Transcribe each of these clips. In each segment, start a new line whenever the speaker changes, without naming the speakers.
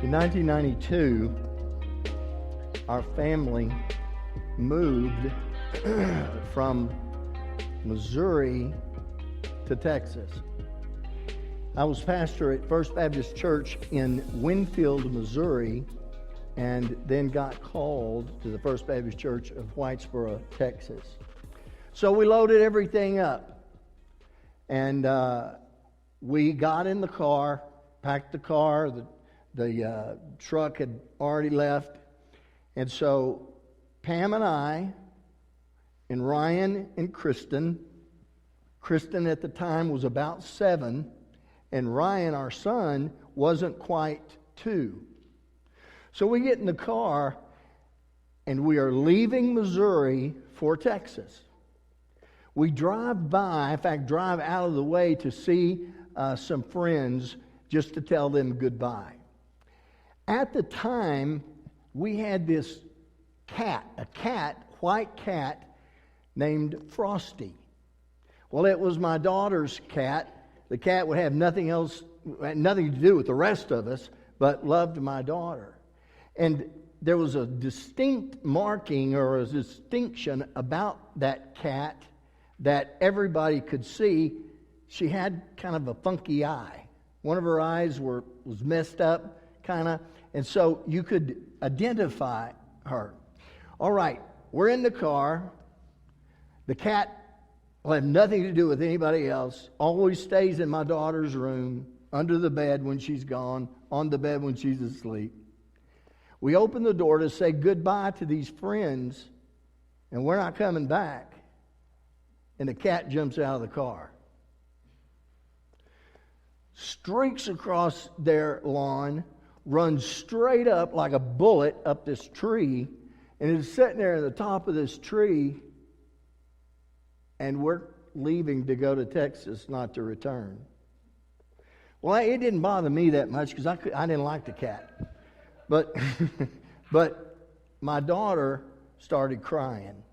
In 1992, our family moved from Missouri to Texas. I was pastor at First Baptist Church in Winfield, Missouri, and then got called to the First Baptist Church of Whitesboro, Texas. So we loaded everything up, and we got in the car, packed the car. The truck had already left, and so Pam and I, and Ryan and Kristen at the time was about 7, and Ryan, our son, wasn't quite 2. So we get in the car, and we are leaving Missouri for Texas. We drive by, in fact, drive out of the way to see some friends just to tell them goodbye. At the time, we had this white cat named Frosty. Well, it was my daughter's cat. The cat would have nothing to do with the rest of us, but loved my daughter. And there was a distinct marking or a distinction about that cat that everybody could see. She had kind of a funky eye. One of her eyes was messed up, kind of, and so you could identify her. All right, we're in the car. The cat will have nothing to do with anybody else. Always stays in my daughter's room, under the bed when she's gone, on the bed when she's asleep. We open the door to say goodbye to these friends, and we're not coming back. And the cat jumps out of the car, streaks across their lawn, runs straight up like a bullet up this tree, and is sitting there at the top of this tree, and we're leaving to go to Texas, not to return. Well, it didn't bother me that much because I didn't like the cat. But my daughter started crying.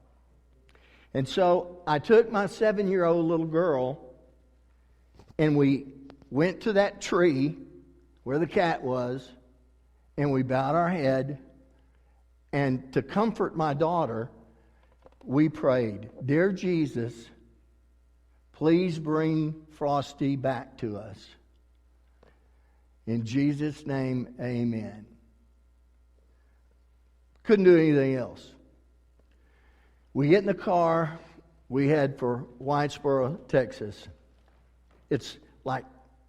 And so I took my 7-year-old little girl, and we went to that tree where the cat was, and we bowed our head, and to comfort my daughter, we prayed, "Dear Jesus, please bring Frosty back to us. In Jesus' name, amen." Couldn't do anything else. We get in the car, we head for Whitesboro, Texas. It's like,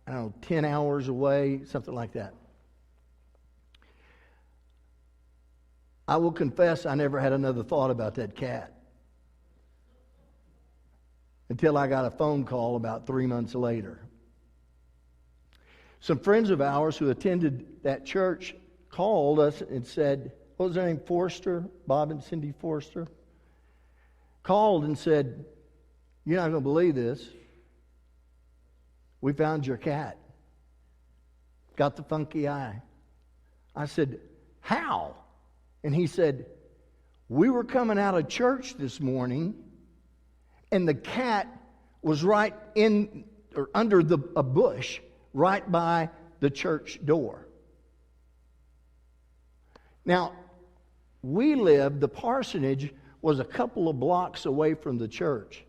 10 hours away, something like that. I will confess I never had another thought about that cat until I got a phone call about 3 months later. Some friends of ours who attended that church called us and said, what was their name? Forster? Bob and Cindy Forster? Called and said, "You're not going to believe this. We found your cat. Got the funky eye." I said, "How?" And he said, "We were coming out of church this morning, and the cat was right in or under a bush right by the church door." Now, the parsonage was a couple of blocks away from the church.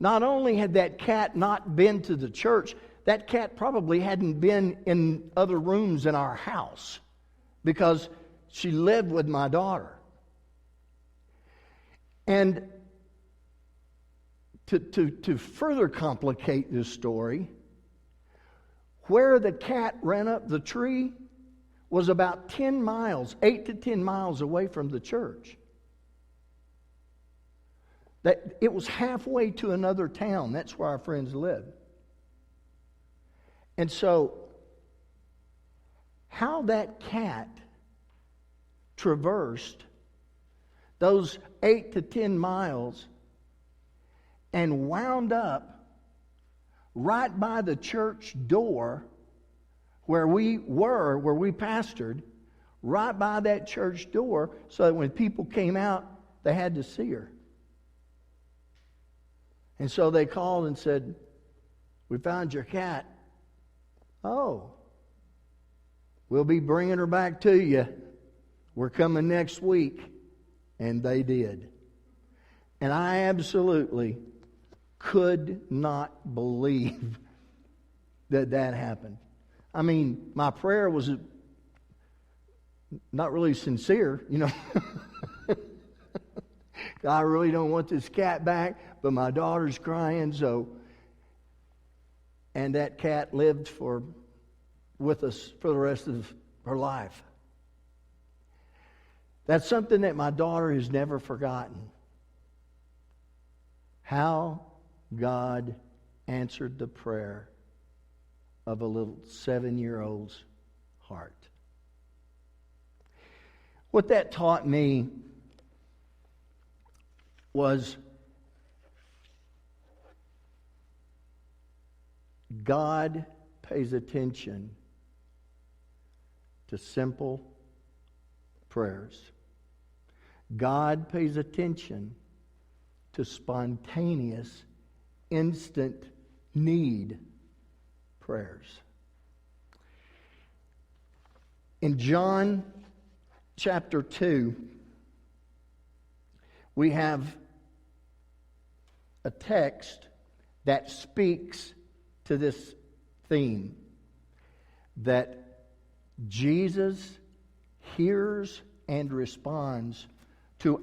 Not only had that cat not been to the church, that cat probably hadn't been in other rooms in our house because she lived with my daughter. And to further complicate this story, where the cat ran up the tree was about 10 miles, 8 to 10 miles away from the church. That it was halfway to another town. That's where our friends lived. And so, how that cat traversed those 8 to 10 miles and wound up right by the church door where we pastored, right by that church door, so that when people came out, they had to see her. And so they called and said, "We found your cat." "Oh." We'll be bringing her back to you. We're coming next week. And they did. And I absolutely could not believe that happened. I mean, my prayer was not really sincere, you know. I really don't want this cat back, but my daughter's crying, so. And that cat lived with us for the rest of her life. That's something that my daughter has never forgotten. How God answered the prayer of a little 7-year-old's heart. What that taught me was God pays attention to simple prayers. God pays attention to spontaneous, instant need prayers. In John chapter 2, we have a text that speaks to this theme, that Jesus hears and responds to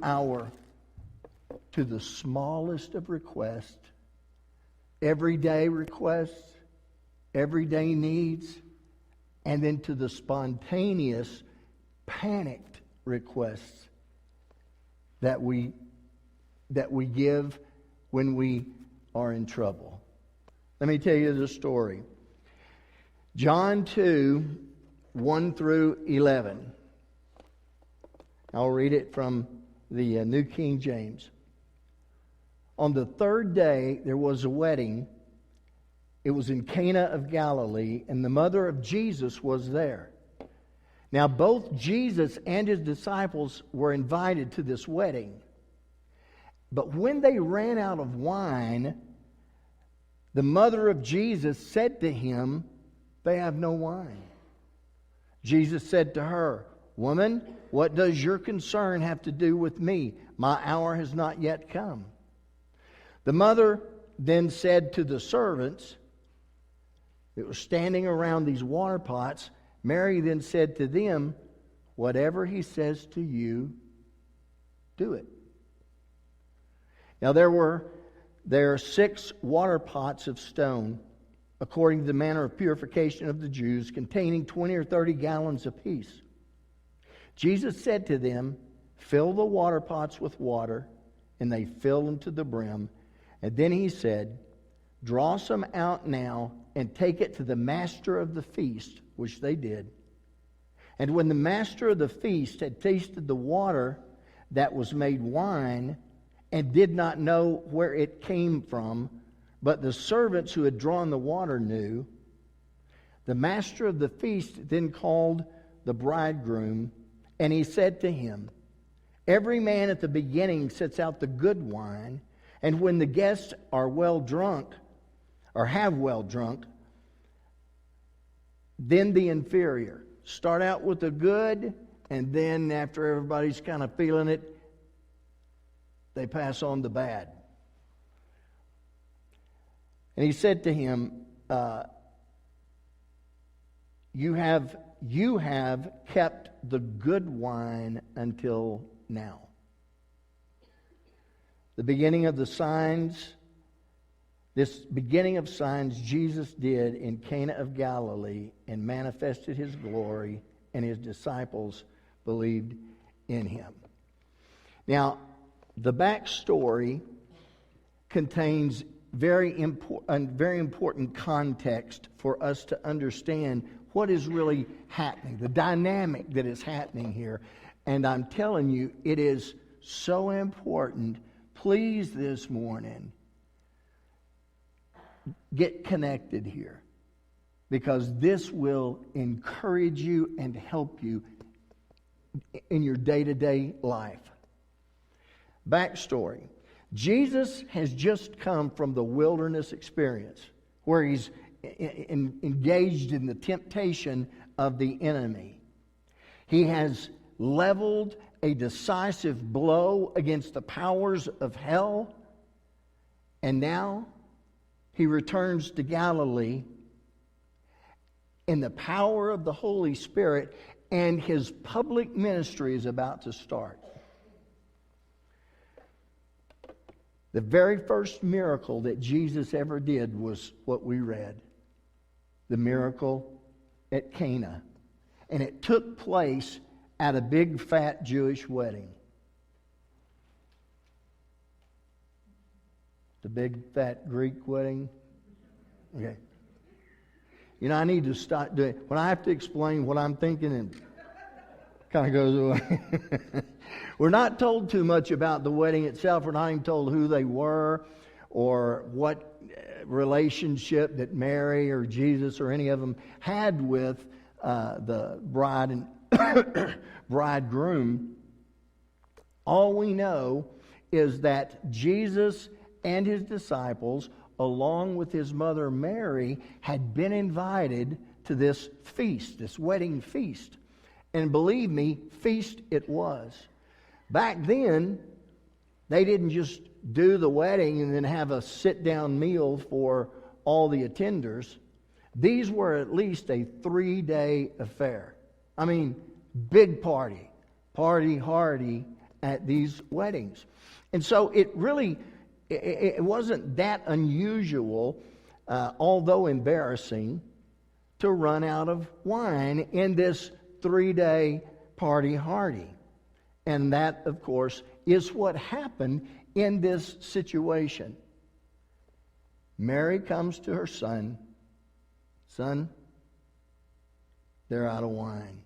the smallest of requests, everyday requests, everyday needs, and then to the spontaneous, panicked requests that we give when we are in trouble. Let me tell you the story. John 2, 1 through 11. I'll read it from the New King James. On the third day, there was a wedding. It was in Cana of Galilee, and the mother of Jesus was there. Now, both Jesus and his disciples were invited to this wedding. But when they ran out of wine, the mother of Jesus said to him, "They have no wine." Jesus said to her, "Woman, what does your concern have to do with me? My hour has not yet come." The mother then said to the servants that were standing around these water pots, Mary then said to them, "Whatever he says to you, do it." Now there are 6 water pots of stone, according to the manner of purification of the Jews, containing 20 or 30 gallons apiece. Jesus said to them, "Fill the water pots with water," and they filled them to the brim. And then he said, "Draw some out now and take it to the master of the feast," which they did. And when the master of the feast had tasted the water that was made wine, and did not know where it came from, but the servants who had drawn the water knew, the master of the feast then called the bridegroom, and he said to him, "Every man at the beginning sets out the good wine, and when the guests are well drunk, or have well drunk, then the inferior." Start out with the good, and then after everybody's kind of feeling it, they pass on the bad. And he said to him, You have kept the good wine until now. This beginning of signs Jesus did in Cana of Galilee and manifested his glory, and his disciples believed in him. Now, the backstory contains very important context for us to understand what is really happening, the dynamic that is happening here. And I'm telling you, it is so important. Please, this morning, get connected here, because this will encourage you and help you in your day-to-day life. Backstory. Jesus has just come from the wilderness experience where he's engaged in the temptation of the enemy. He has leveled a decisive blow against the powers of hell, and now he returns to Galilee in the power of the Holy Spirit, and his public ministry is about to start. The very first miracle that Jesus ever did was what we read, the miracle at Cana. And it took place at a big fat Jewish wedding. The big fat Greek wedding? Okay. You know, I need to start doing, when I have to explain what I'm thinking, and kind of goes away. We're not told too much about the wedding itself. We're not even told who they were or what relationship that Mary or Jesus or any of them had with the bride and bridegroom. All we know is that Jesus and his disciples, along with his mother Mary, had been invited to this feast, this wedding feast. And believe me, feast it was. Back then, they didn't just do the wedding and then have a sit-down meal for all the attenders. These were at least a 3-day affair. I mean, big party hardy at these weddings. And so it wasn't that unusual, although embarrassing, to run out of wine in this 3-day party hardy. And that, of course, is what happened in this situation. Mary comes to her son. Son, they're out of wine.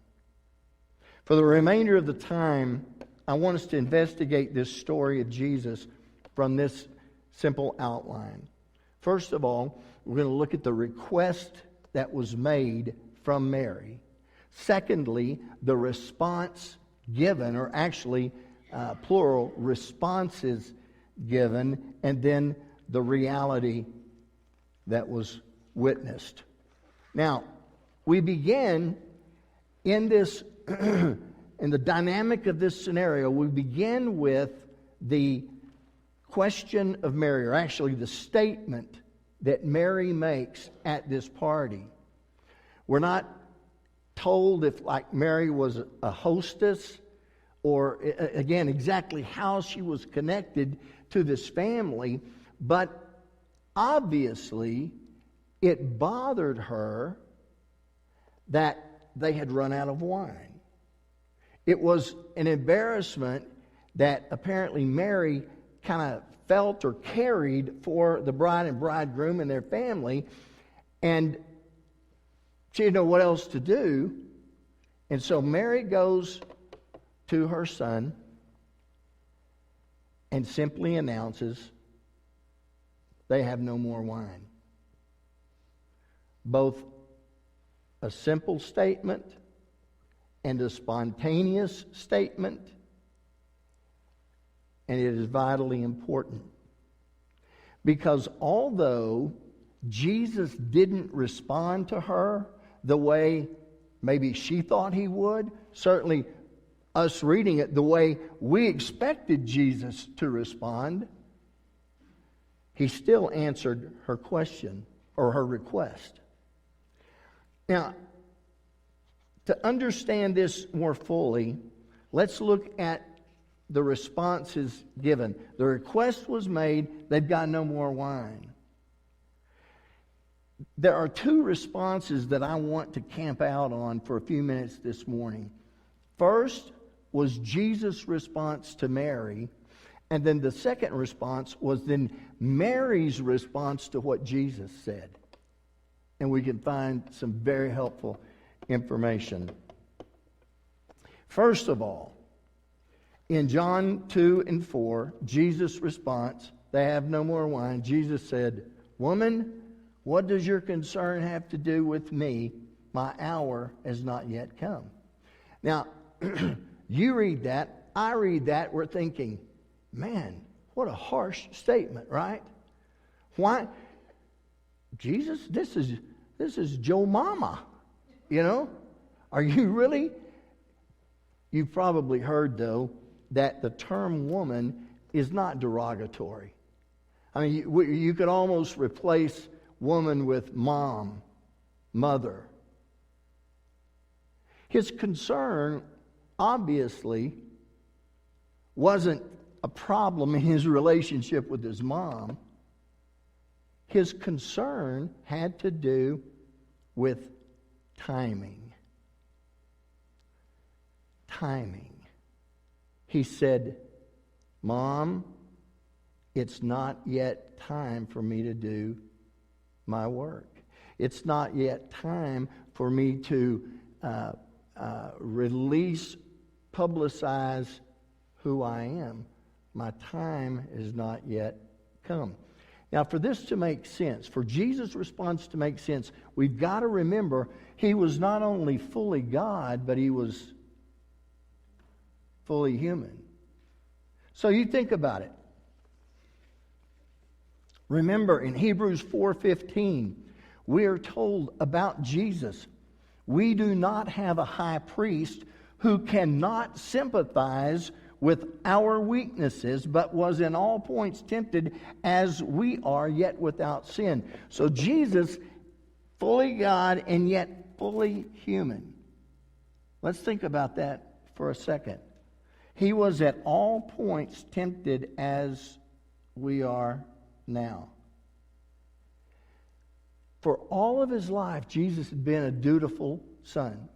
For the remainder of the time, I want us to investigate this story of Jesus from this simple outline. First of all, we're going to look at the request that was made from Mary. Secondly, the response given, or actually plural, responses given, and then the reality that was witnessed. Now, we begin in this, in the dynamic of this scenario, we begin with the question of Mary, or actually the statement that Mary makes at this party. We're not told if, like, Mary was a hostess, or again exactly how she was connected to this family, but obviously it bothered her that they had run out of wine. It was an embarrassment that apparently Mary kind of felt or carried for the bride and bridegroom and their family, and she didn't know what else to do. And so Mary goes to her son and simply announces they have no more wine. Both a simple statement and a spontaneous statement, and it is vitally important. Because although Jesus didn't respond to her the way maybe she thought he would, certainly us reading it the way we expected Jesus to respond, he still answered her question or her request. Now, to understand this more fully, let's look at the responses given. The request was made, they've got no more wine. There are two responses that I want to camp out on for a few minutes this morning. First was Jesus' response to Mary, and then the second response was then Mary's response to what Jesus said. And we can find some very helpful information. First of all, in John 2 and 4, Jesus' response, they have no more wine. Jesus said, "Woman, what does your concern have to do with me? My hour has not yet come." Now, you read that, I read that, we're thinking, man, what a harsh statement, right? Why? Jesus, this is Joe Mama, you know? Are you really? You've probably heard, though, that the term woman is not derogatory. I mean, you could almost replace woman with mom, mother. His concern, obviously, wasn't a problem in his relationship with his mom. His concern had to do with timing. Timing. He said, Mom, it's not yet time for me to do my work. It's not yet time for me to release, publicize who I am. My time is not yet come. Now, for this to make sense, for Jesus' response to make sense, we've got to remember he was not only fully God, but he was fully human. So you think about it. Remember, in Hebrews 4:15, we are told about Jesus. We do not have a high priest who cannot sympathize with our weaknesses, but was in all points tempted as we are, yet without sin. So Jesus, fully God and yet fully human. Let's think about that for a second. He was at all points tempted as we are now. For all of his life, Jesus had been a dutiful son.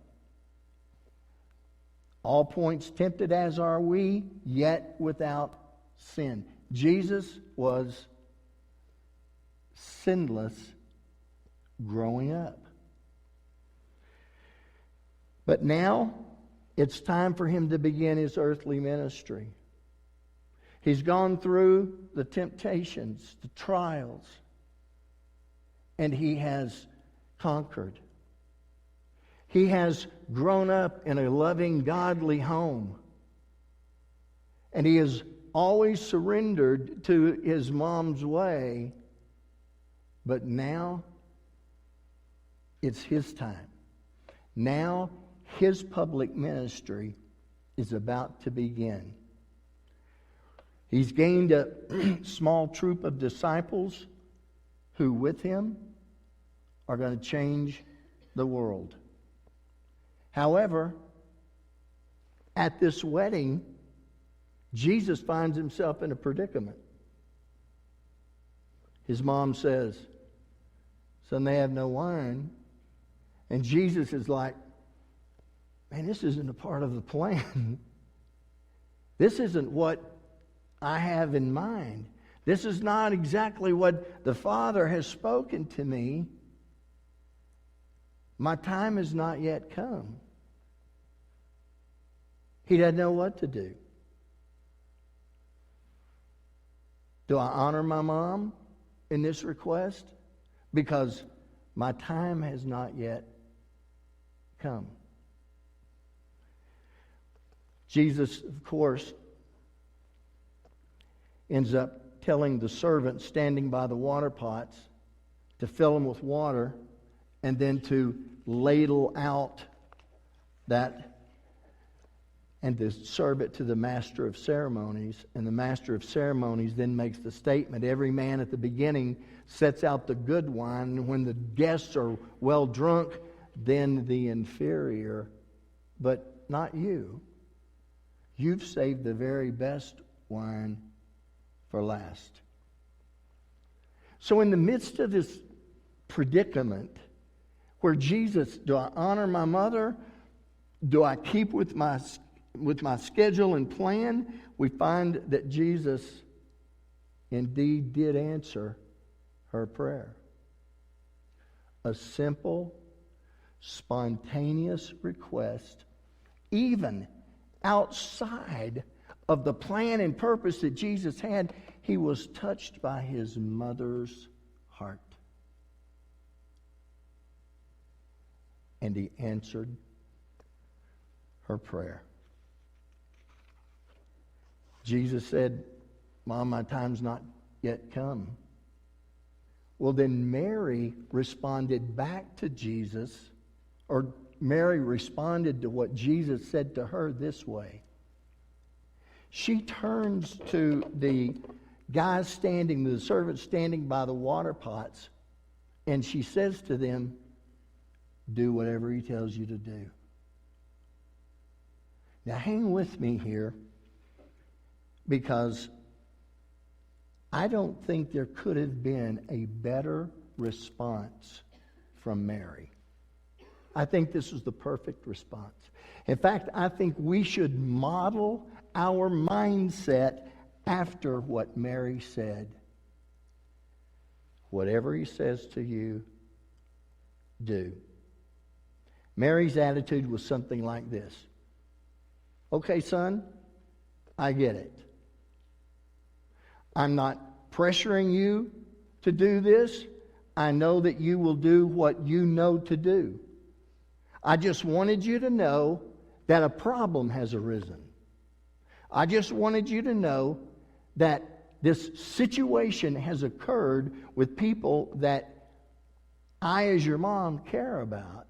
All points tempted as are we, yet without sin. Jesus was sinless growing up. But now it's time for him to begin his earthly ministry. He's gone through the temptations, the trials, and he has conquered. He has grown up in a loving, godly home. And he has always surrendered to his mom's way. But now, it's his time. Now, his public ministry is about to begin. He's gained a small troop of disciples who, with him, are going to change the world. However, at this wedding, Jesus finds himself in a predicament. His mom says, "Son, they have no wine." And Jesus is like, "Man, this isn't a part of the plan. This isn't what I have in mind. This is not exactly what the Father has spoken to me. My time has not yet come." He doesn't know what to do. Do I honor my mom in this request? Because my time has not yet come. Jesus, of course, ends up telling the servant standing by the water pots to fill them with water and then to ladle out that and to serve it to the master of ceremonies. And the master of ceremonies then makes the statement, every man at the beginning sets out the good wine, and when the guests are well drunk, then the inferior. But not you. You've saved the very best wine for last. So in the midst of this predicament, where Jesus, do I honor my mother? Do I keep with my schedule and plan? We find that Jesus indeed did answer her prayer. A simple, spontaneous request, even outside of the plan and purpose that Jesus had. He was touched by his mother's heart. And he answered her prayer. Jesus said, "Mom, my time's not yet come." Well, then Mary responded back to Jesus, or Mary responded to what Jesus said to her this way. She turns to the the servants standing by the water pots, and she says to them, "Do whatever he tells you to do." Now hang with me here, because I don't think there could have been a better response from Mary. I think this was the perfect response. In fact, I think we should model our mindset after what Mary said. Whatever he says to you, do. Mary's attitude was something like this. Okay, son, I get it. I'm not pressuring you to do this. I know that you will do what you know to do. I just wanted you to know that a problem has arisen. I just wanted you to know that this situation has occurred with people that I, as your mom, care about.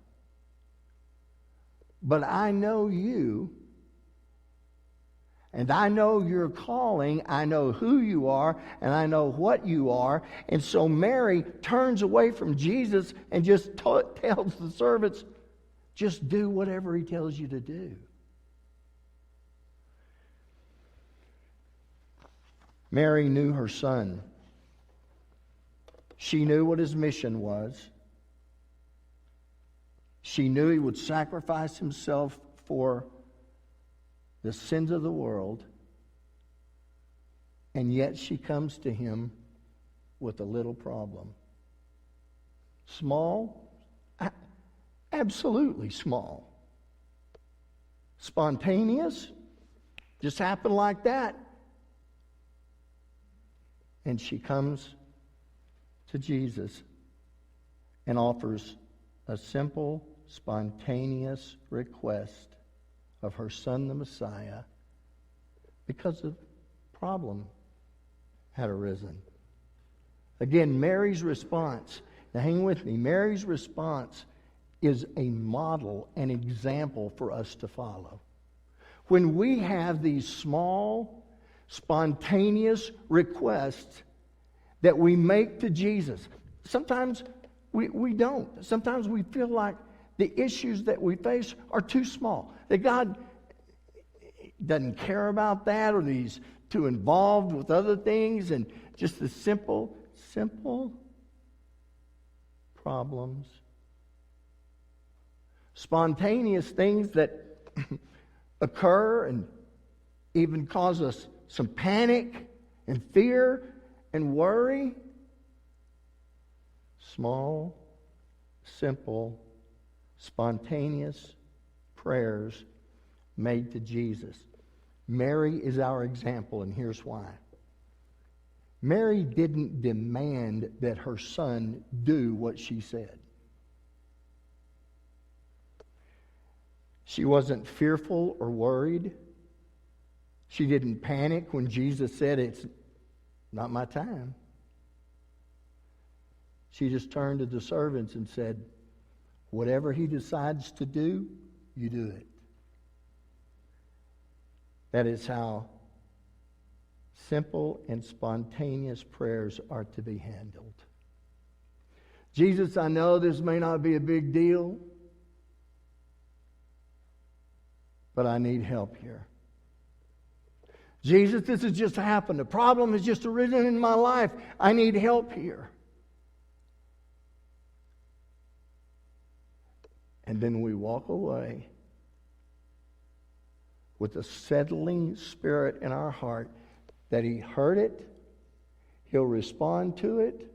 But I know you, and I know your calling, I know who you are, and I know what you are. And so Mary turns away from Jesus and just tells the servants, just do whatever he tells you to do. Mary knew her son. She knew what his mission was. She knew he would sacrifice himself for the sins of the world. And yet she comes to him with a little problem. Small? Absolutely small. Spontaneous? Just happened like that. And she comes to Jesus and offers a simple, spontaneous request of her son, the Messiah, because a problem had arisen. Again, Mary's response, now hang with me, Mary's response is a model, an example for us to follow. When we have these small, spontaneous requests that we make to Jesus, sometimes we don't. Sometimes we feel like the issues that we face are too small, that God doesn't care about that, or that he's too involved with other things, and just the simple problems. Spontaneous things that occur and even cause us some panic and fear and worry. Small, simple, spontaneous prayers made to Jesus. Mary is our example, and here's why. Mary didn't demand that her son do what she said. She wasn't fearful or worried. She didn't panic when Jesus said, "It's not my time." She just turned to the servants and said, "Whatever he decides to do, you do it." That is how simple and spontaneous prayers are to be handled. Jesus, I know this may not be a big deal, but I need help here. Jesus, this has just happened. A problem has just arisen in my life. I need help here. And then we walk away with a settling spirit in our heart that he heard it, he'll respond to it,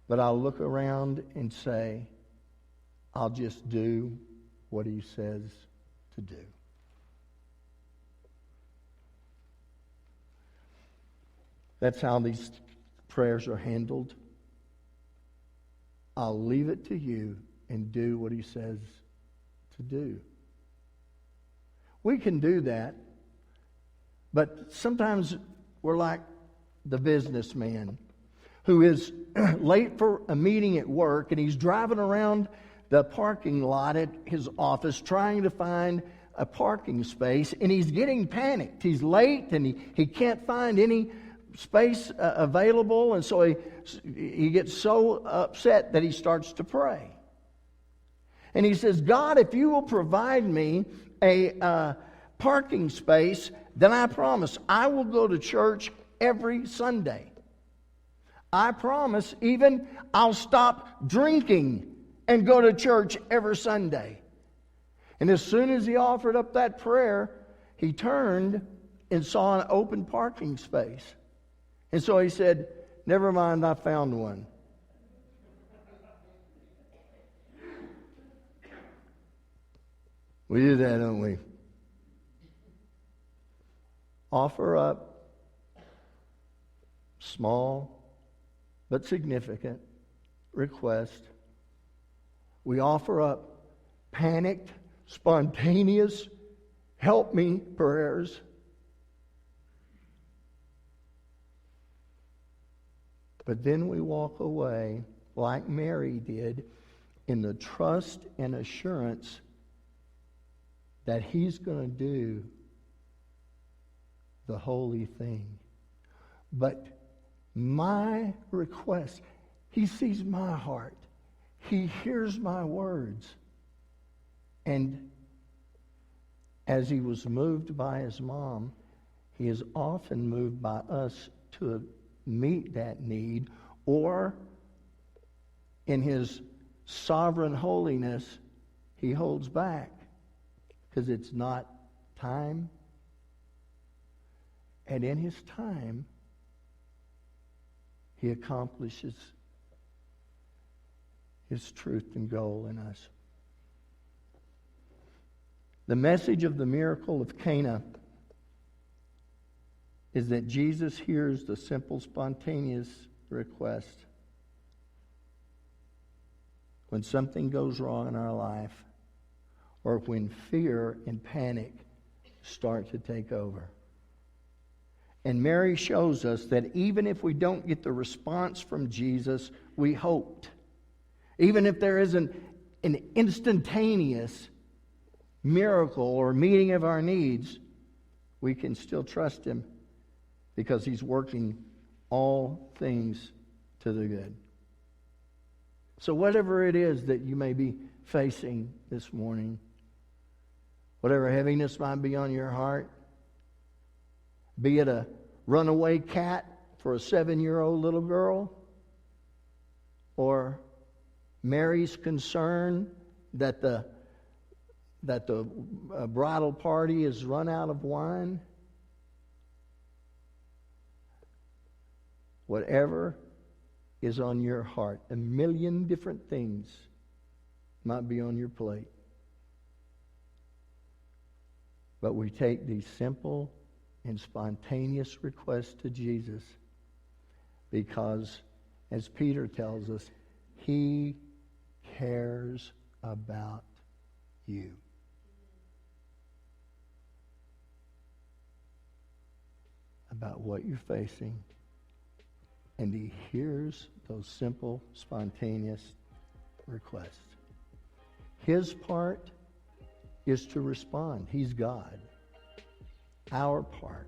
but I'll look around and say, I'll just do what he says to do. That's how these prayers are handled. I'll leave it to you and do what he says to do. We can do that, but sometimes we're like the businessman who is late for a meeting at work, and he's driving around the parking lot at his office trying to find a parking space, and he's getting panicked. He's late, and he can't find any space available, and so he gets so upset that he starts to pray. And he says, God, if you will provide me a parking space, then I promise I will go to church every Sunday. I promise even I'll stop drinking and go to church every Sunday. And as soon as he offered up that prayer, he turned and saw an open parking space. And so he said, never mind, I found one. We do that, don't we? Offer up small but significant request. We offer up panicked, spontaneous, help me prayers. But then we walk away like Mary did in the trust and assurance that He's going to do the holy thing. But my request, He sees my heart. He hears my words. And as He was moved by His mom, He is often moved by us to meet that need, or in His sovereign holiness, He holds back because it's not time. And in His time, He accomplishes His truth and goal in us. The message of the miracle of Cana is that Jesus hears the simple, spontaneous request. When something goes wrong in our life, or when fear and panic start to take over. And Mary shows us that even if we don't get the response from Jesus we hoped, even if there isn't an instantaneous miracle or meeting of our needs, we can still trust Him because He's working all things to the good. So whatever it is that you may be facing this morning, whatever heaviness might be on your heart, be it a runaway cat for a 7-year-old little girl, or Mary's concern that the bridal party has run out of wine, whatever is on your heart, a million different things might be on your plate. But we take these simple and spontaneous requests to Jesus because, as Peter tells us, He cares about you. About what you're facing. And He hears those simple, spontaneous requests. His part is to respond. He's God. Our part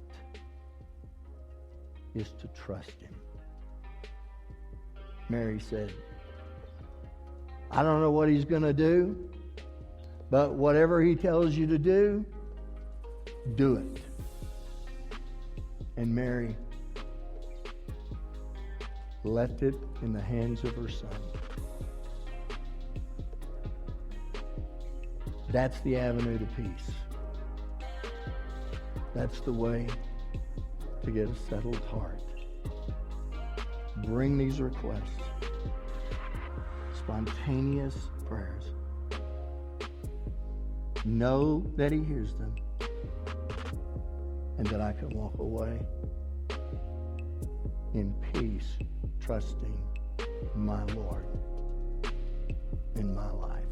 is to trust Him. Mary said, I don't know what He's going to do, but whatever He tells you to do it. And Mary left it in the hands of her Son. That's the avenue to peace. That's the way to get a settled heart. Bring these requests, spontaneous prayers. Know that He hears them, and that I can walk away in peace, trusting my Lord in my life.